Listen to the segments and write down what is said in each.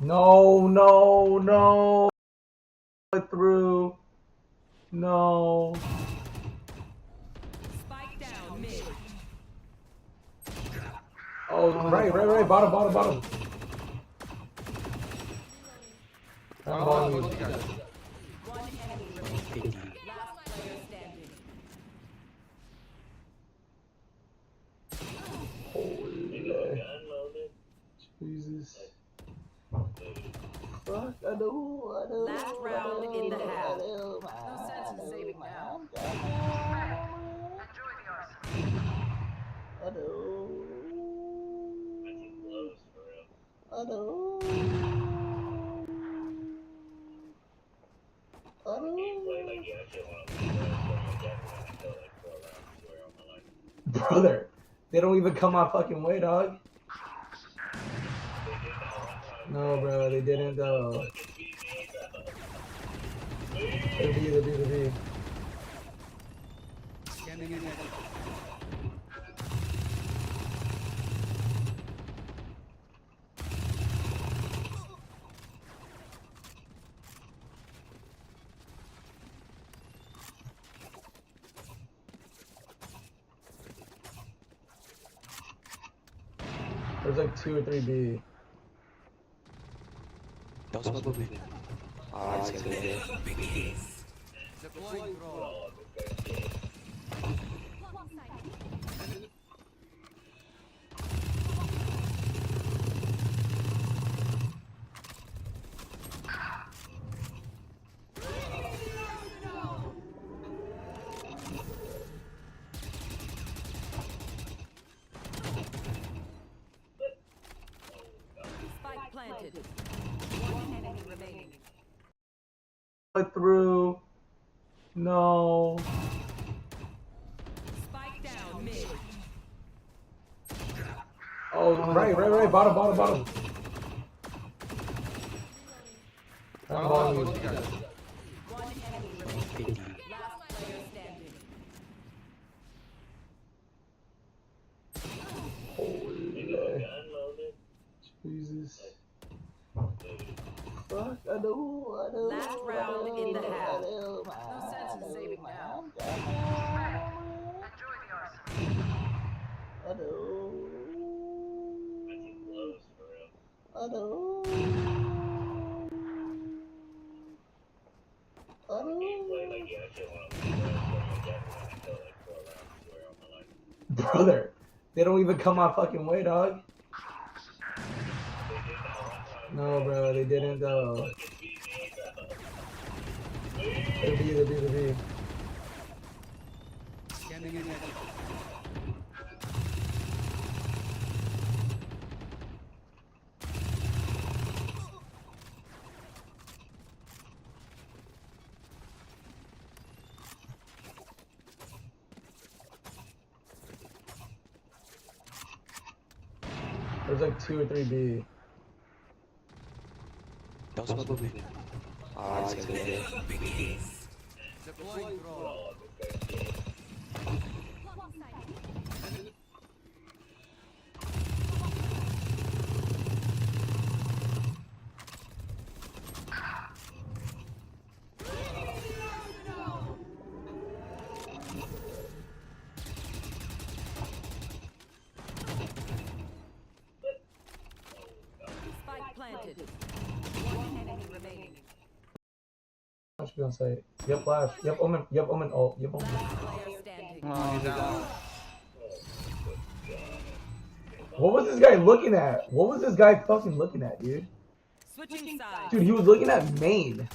No, no, no. Through. No. Spike down mid. Oh, right. Bottom. Bottom, Bottom. One enemy remaining. Last player standing. Holy. Jesus. Fuck, I know. Last round in the half. No sense in saving now. I know. I know. I know. Brother, they don't even come my fucking way, dog. No, bro, they didn't though. They're B. Scanning in. There's like 2 or 3 B. Don't smoke me. Alright, it's gonna hit. Deploying drone. Spike planted. One enemy remaining. Through. No. Spike down mid. Oh, right. Bottom. Bottom. One enemy remaining. Last player standing. Holy. Jesus. Fuck, I know. Last round in the half. No sense in saving now. I know. I know. I know. Brother, they don't even come my fucking way, dog. No, bro, they didn't though. They're B. Scanning in. There's like 2 or 3 B. Don't smoke me. Alright, it's gonna hit. Deploying drone. Spike planted. One enemy remaining. What you gonna say? Yep, flash. Yep, omen. Oh, yep, omen. Last player standing. He's down. What was this guy looking at? What was this guy fucking looking at, dude? Switching sides. Dude, he was looking at main.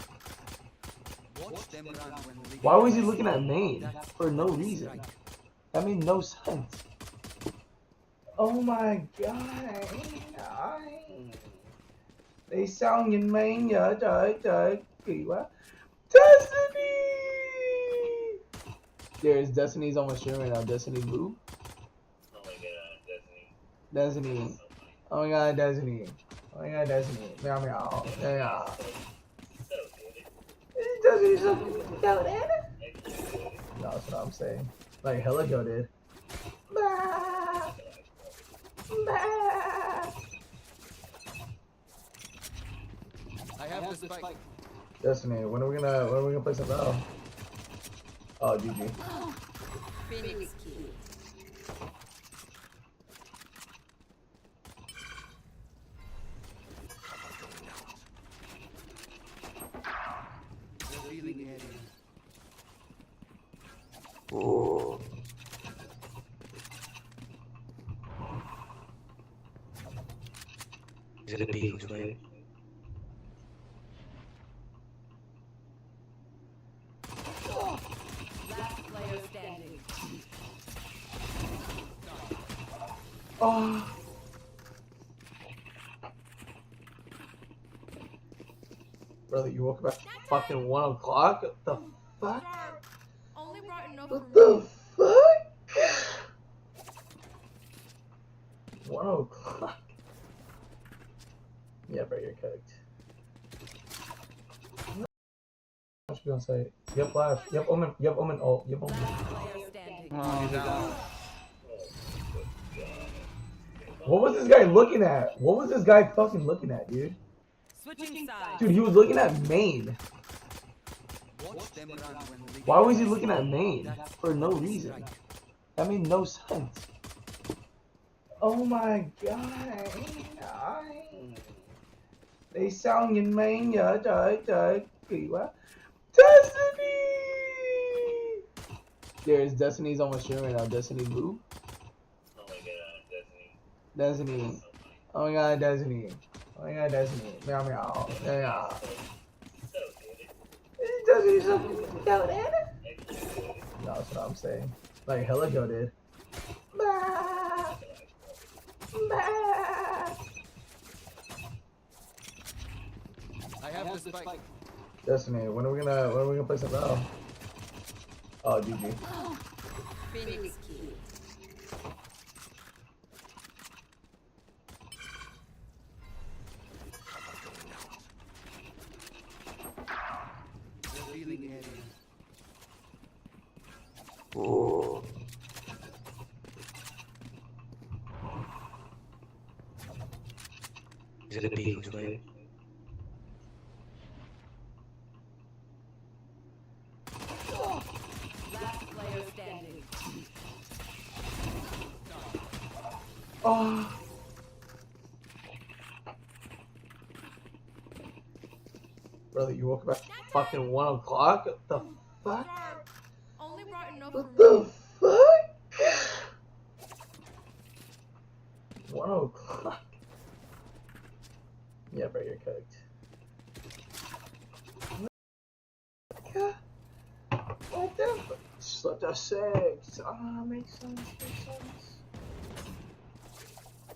Watch them run when we Why was he looking at main? For no reason. That made no sense. Oh my god. They sound in main, yeah, kỳ quá. Destiny! There's Destiny's on my stream right now. Destiny Blue. Oh my god, Destiny. Oh my god, Destiny. Oh my god, Destiny. Meow meow. Meow. Destiny's so goated. That's what I'm saying. Like hella goated. Bah. Bah. have the spike. Destiny, when are we gonna play some battle? Oh, GG. Phoenix key. Revealing area. Oh. Is it a B? Which way? Last player standing. Oh. Brother, you woke up at fucking 1 o'clock? What the fuck? Only brought enough What for the fuck? 1 o'clock? Yeah, bro, you're cooked. What you gonna say? Yep, live. Yep, Omen. Yep, Omen. Oh, yep, Omen. Last player standing. Oh, he's down. What was this guy looking at? What was this guy fucking looking at, dude? Switching sides. Dude, he was looking at main. Watch them run when we Why was he looking at main? For no reason. That made no sense. Oh my god. They sound in main, yeah, trời, kỳ quá. Destiny! There's Destiny's on my stream right now. Destiny Blue. Oh my god, Destiny. Destiny. Oh my god, Destiny. Oh my god, Destiny. Meow meow. Meow meow. So good. Destiny's so goated. No, that's what I'm saying. Like hella goated. Bah. Bah. I have the spike. Destiny, when are we gonna play some battle? Oh, GG. Phoenix key. Revealing area. Oh. Is it a B? Which way? Last player standing. Oh. Brother, you woke up at fucking 1 o'clock? What the fuck? Only brought enough What for the fuck? 1 o'clock? Yeah, bro, you're cooked. What the fuck? Such a 6. Ah, makes sense, makes sense.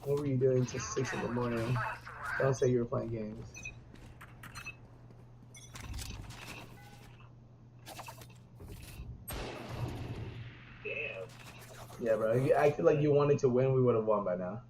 What were you doing till 6 in the morning? Don't say you were playing games. Damn. Yeah, bro. I feel like you wanted to win, we would have won by now.